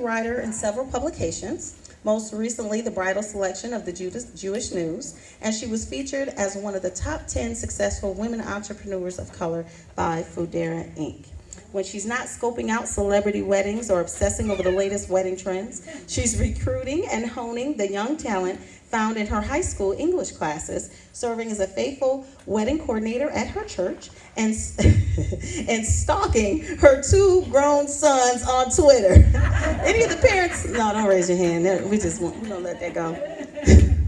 writer in several publications, most recently the bridal selection of the Jewish News, and she was featured as one of the top 10 successful women entrepreneurs of color by Foodera Inc. When she's not scoping out celebrity weddings or obsessing over the latest wedding trends, she's recruiting and honing the young talent found in her high school English classes, serving as a faithful wedding coordinator at her church, and, and stalking her two grown sons on Twitter. Any of the parents? No, don't raise your hand. We don't let that go.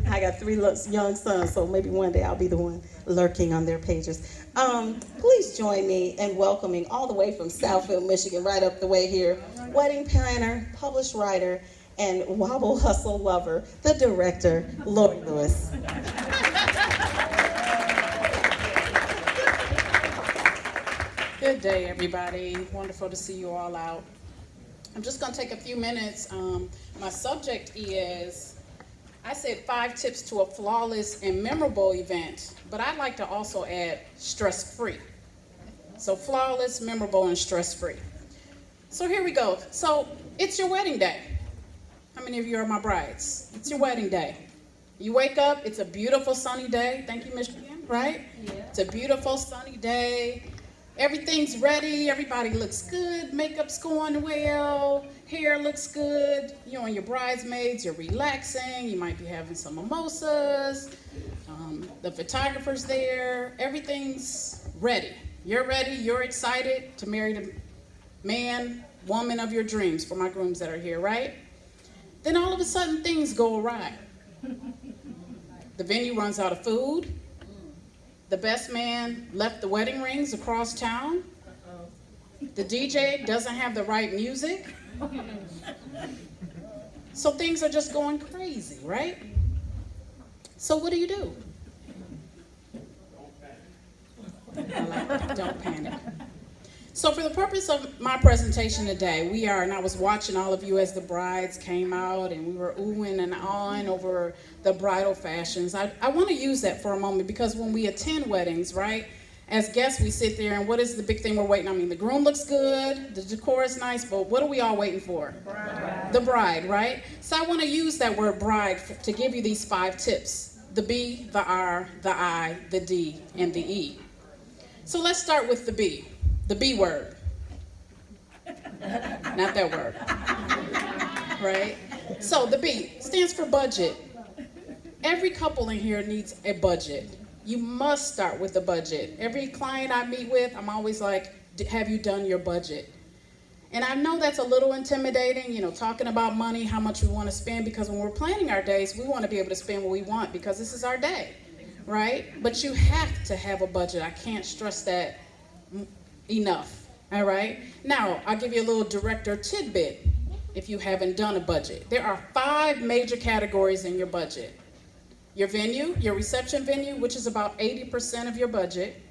I got three young sons, so maybe one day I'll be the one lurking on their pages. Please join me in welcoming all the way from Southfield, Michigan, right up the way here, wedding planner, published writer, and Wobble Hustle lover, the director, Lori Lewis. Good day, everybody. Wonderful to see you all out. I'm just going to take a few minutes. My subject is, I said 5 tips to a flawless and memorable event, but I'd like to also add stress-free. So flawless, memorable, and stress-free. So here we go. So it's your wedding day. How many of you are my brides? It's your wedding day. You wake up, it's a beautiful sunny day. Thank you, Michigan, right? Yeah. It's a beautiful sunny day. Everything's ready, everybody looks good, makeup's going well, hair looks good, you and your bridesmaids, you're relaxing, you might be having some mimosas, the photographer's there, everything's ready. You're ready, you're excited to marry the man, woman of your dreams, for my grooms that are here, right? Then all of a sudden things go awry. The venue runs out of food. The best man left the wedding rings across town. The DJ doesn't have the right music. So things are just going crazy, right? So what do you do? Don't panic. So for the purpose of my presentation today, and I was watching all of you as the brides came out and we were oohing and ahhing over the bridal fashions. I want to use that for a moment because when we attend weddings, right, as guests we sit there and what is the big thing we're waiting on? I mean, the groom looks good, the decor is nice, but what are we all waiting for? Bride. The bride, right? So I want to use that word bride to give you these 5 tips. The B, the R, the I, the D, and the E. So let's start with the B. The B word. Not that word. Right? So the B stands for budget. Every couple in here needs a budget. You must start with a budget. Every client I meet with, I'm always like, have you done your budget? And I know that's a little intimidating, talking about money, how much we want to spend, because when we're planning our days, we want to be able to spend what we want because this is our day, right? But you have to have a budget. I can't stress that enough, all right? Now, I'll give you a little director tidbit if you haven't done a budget. There are 5 major categories in your budget. Your venue, your reception venue, which is about 80% of your budget,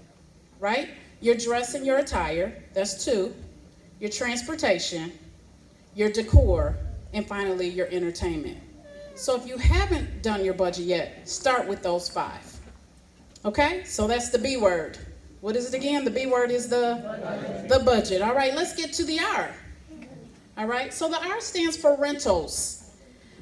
right? Your dress and your attire, that's 2. Your transportation, your decor, and finally your entertainment. So if you haven't done your budget yet, start with those 5. Okay, so that's the B word. What is it again? The B word is the budget. All right, let's get to the R. All right, so the R stands for rentals.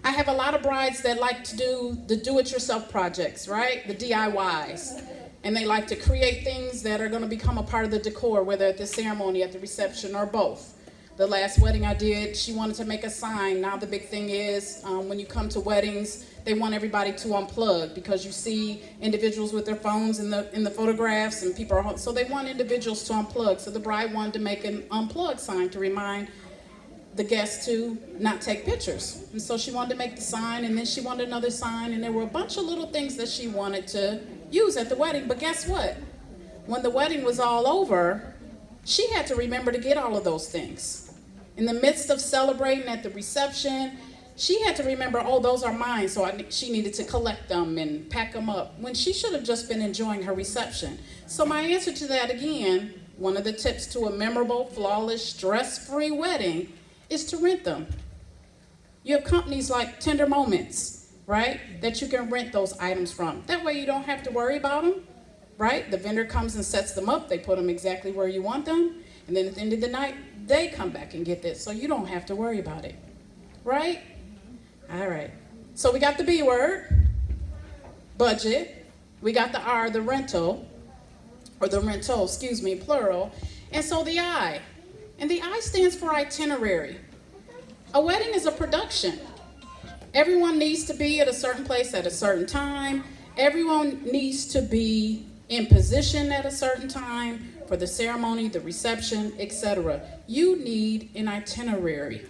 I have a lot of brides that like to do the do-it-yourself projects, right? The DIYs. And they like to create things that are going to become a part of the decor, whether at the ceremony, at the reception, or both. The last wedding I did, she wanted to make a sign. Now the big thing is when you come to weddings, they want everybody to unplug because you see individuals with their phones in the photographs and people are, so they want individuals to unplug. So the bride wanted to make an unplug sign to remind the guests to not take pictures. And so she wanted to make the sign, and then she wanted another sign, and there were a bunch of little things that she wanted to use at the wedding. But guess what? When the wedding was all over, she had to remember to get all of those things. In the midst of celebrating at the reception, she had to remember, oh, those are mine, so she needed to collect them and pack them up, when she should have just been enjoying her reception. So my answer to that, again, one of the tips to a memorable, flawless, stress-free wedding is to rent them. You have companies like Tender Moments, right, that you can rent those items from. That way you don't have to worry about them, right? The vendor comes and sets them up. They put them exactly where you want them. And then at the end of the night, they come back and get this. So you don't have to worry about it. right? All right. So we got the B word, budget. We got the R, the rental, or the rental, excuse me, plural. And so the I. And the I stands for itinerary. A wedding is a production. Everyone needs to be at a certain place at a certain time. Everyone needs to be in position at a certain time for the ceremony, the reception, etc. You need an itinerary.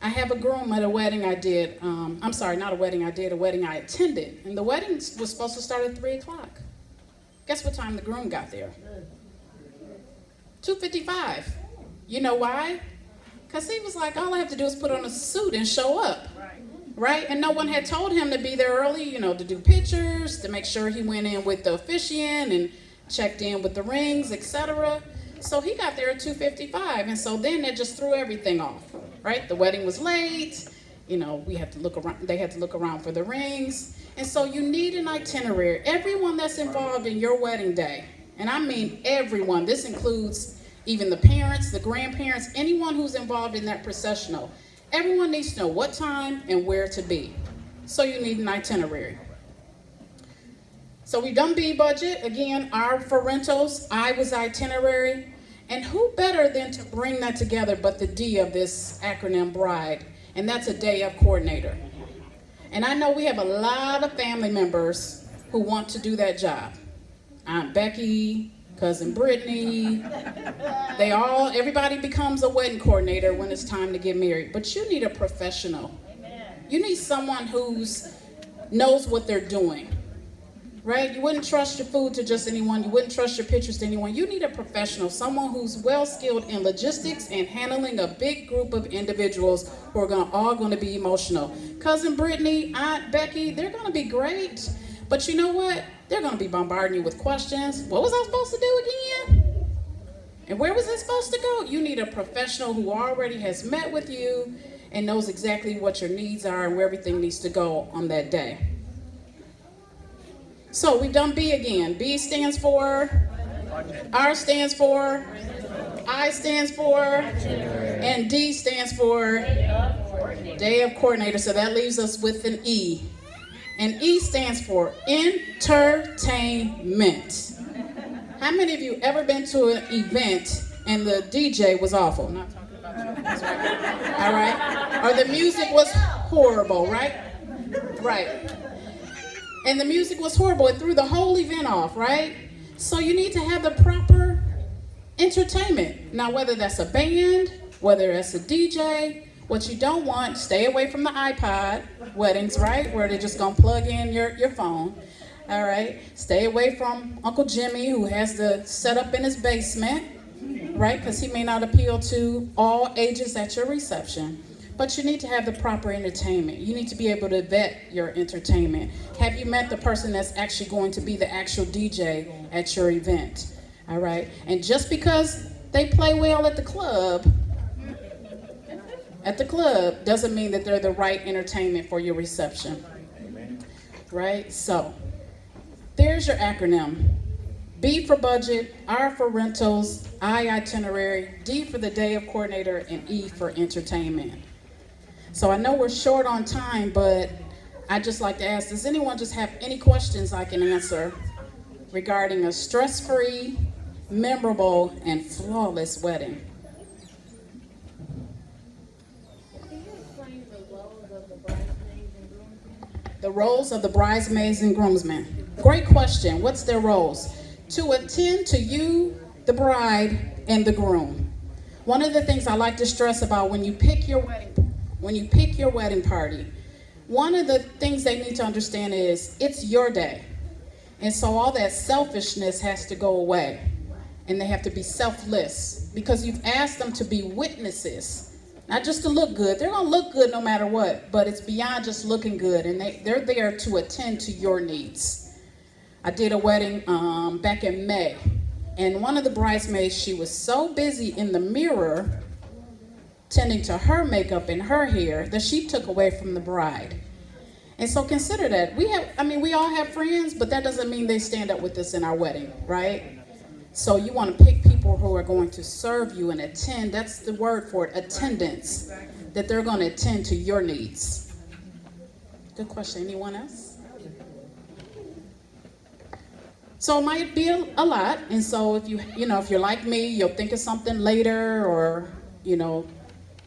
I have a groom at a wedding I did. I'm sorry, not a wedding I did, a wedding I attended. And the wedding was supposed to start at 3 o'clock. Guess what time the groom got there? 2:55. You know why? Because he was like, all I have to do is put on a suit and show up. Right? And no one had told him to be there early, to do pictures, to make sure he went in with the officiant and checked in with the rings, etc. So he got there at 2:55, and so then that just threw everything off, right? The wedding was late, we had to look around, they had to look around for the rings, and so you need an itinerary. Everyone that's involved in your wedding day, and I mean everyone, this includes even the parents, the grandparents, anyone who's involved in that processional. Everyone needs to know what time and where to be. So you need an itinerary. So we've done B, budget. Again, R for rentals, I was itinerary. And who better than to bring that together but the D of this acronym BRIDE, and that's a day of coordinator. And I know we have a lot of family members who want to do that job. Aunt Becky, Cousin Brittany, everybody becomes a wedding coordinator when it's time to get married. But you need a professional. You need someone who knows what they're doing, right? You wouldn't trust your food to just anyone. You wouldn't trust your pictures to anyone. You need a professional, someone who's well-skilled in logistics and handling a big group of individuals who are all going to be emotional. Cousin Brittany, Aunt Becky, they're going to be great. But you know what? They're going to be bombarding you with questions. What was I supposed to do again? And where was it supposed to go? You need a professional who already has met with you and knows exactly what your needs are and where everything needs to go on that day. So we've done B again. B stands for, R stands for, I stands for, and D stands for Day of Coordinator. So that leaves us with an E. And E stands for entertainment. How many of you ever been to an event and the DJ was awful? Not talking about you. That's right. All right. Or the music was horrible, right? Right. And the music was horrible. It threw the whole event off, right? So you need to have the proper entertainment. Now, whether that's a band, whether that's a DJ, what you don't want, stay away from the iPod weddings, right? Where they're just gonna plug in your phone. All right. Stay away from Uncle Jimmy, who has the setup in his basement, right? Because he may not appeal to all ages at your reception. But you need to have the proper entertainment. You need to be able to vet your entertainment. Have you met the person that's actually going to be the actual DJ at your event? All right. And just because they play well at the club doesn't mean that they're the right entertainment for your reception. Right? So there's your acronym. B for budget, R for rentals, I itinerary, D for the day of coordinator, and E for entertainment. So I know we're short on time, but I'd just like to ask, does anyone just have any questions I can answer regarding a stress-free, memorable, and flawless wedding? Can you explain the roles of the bridesmaids and groomsmen? The roles of the bridesmaids and groomsmen. Great question. What's their roles? To attend to you, the bride, and the groom. One of the things I like to stress about when you pick your wedding party, one of the things they need to understand is it's your day. And so all that selfishness has to go away. And they have to be selfless because you've asked them to be witnesses, not just to look good. They're going to look good no matter what, but it's beyond just looking good. And they're there to attend to your needs. I did a wedding back in May. And one of the bridesmaids, she was so busy in the mirror tending to her makeup and her hair that she took away from the bride. And so consider that. We all have friends, but that doesn't mean they stand up with us in our wedding, right? So you want to pick people who are going to serve you and attend. That's the word for it, attendance. that they're going to attend to your needs? Good question. Anyone else? So it might be a lot, and so if if you're like me, you'll think of something later, or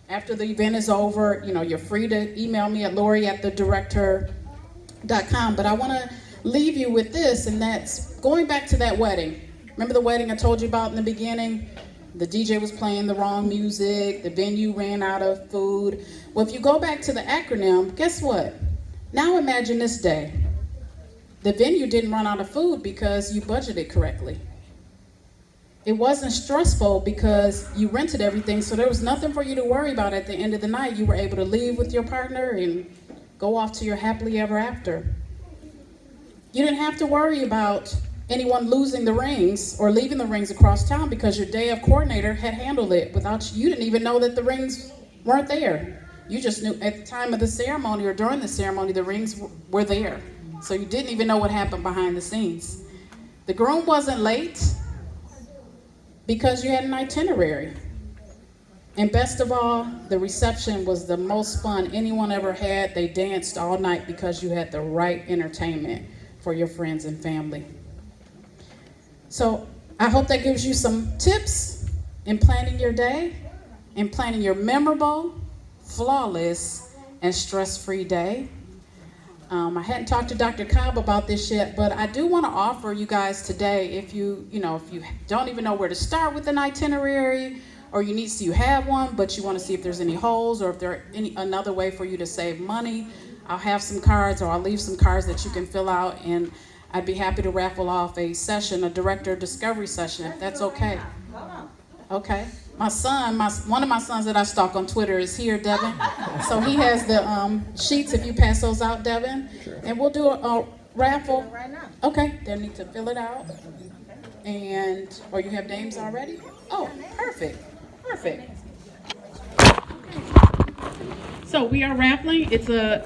after the event is over, you're free to email me at lori@thedirector.com. But I want to leave you with this, and that's going back to that wedding. Remember the wedding I told you about in the beginning? The DJ was playing the wrong music, the venue ran out of food. Well, if you go back to the acronym, guess what? Now imagine this day. The venue didn't run out of food because you budgeted correctly. It wasn't stressful because you rented everything, so there was nothing for you to worry about at the end of the night. You were able to leave with your partner and go off to your happily ever after. You didn't have to worry about anyone losing the rings or leaving the rings across town because your day of coordinator had handled it without you. You didn't even know that the rings weren't there. You just knew at the time of the ceremony or during the ceremony the rings were there. So you didn't even know what happened behind the scenes. The groom wasn't late because you had an itinerary. And best of all, the reception was the most fun anyone ever had. They danced all night because you had the right entertainment for your friends and family. So I hope that gives you some tips in planning your day and planning your memorable, flawless, and stress-free day. I hadn't talked to Dr. Cobb about this yet, but I do want to offer you guys today, if you don't even know where to start with an itinerary, or you have one, but you want to see if there's any holes or if there's another way for you to save money, I'll have some cards, or I'll leave some cards that you can fill out, and I'd be happy to raffle off a director discovery session, if that's okay. Okay. My son, one of my sons that I stalk on Twitter is here, Devin. So he has the sheets, if you pass those out, Devin. Sure. And we'll do a raffle. Right now. Okay, they need to fill it out. Or you have names already? Oh, perfect. Perfect. So we are raffling. It's a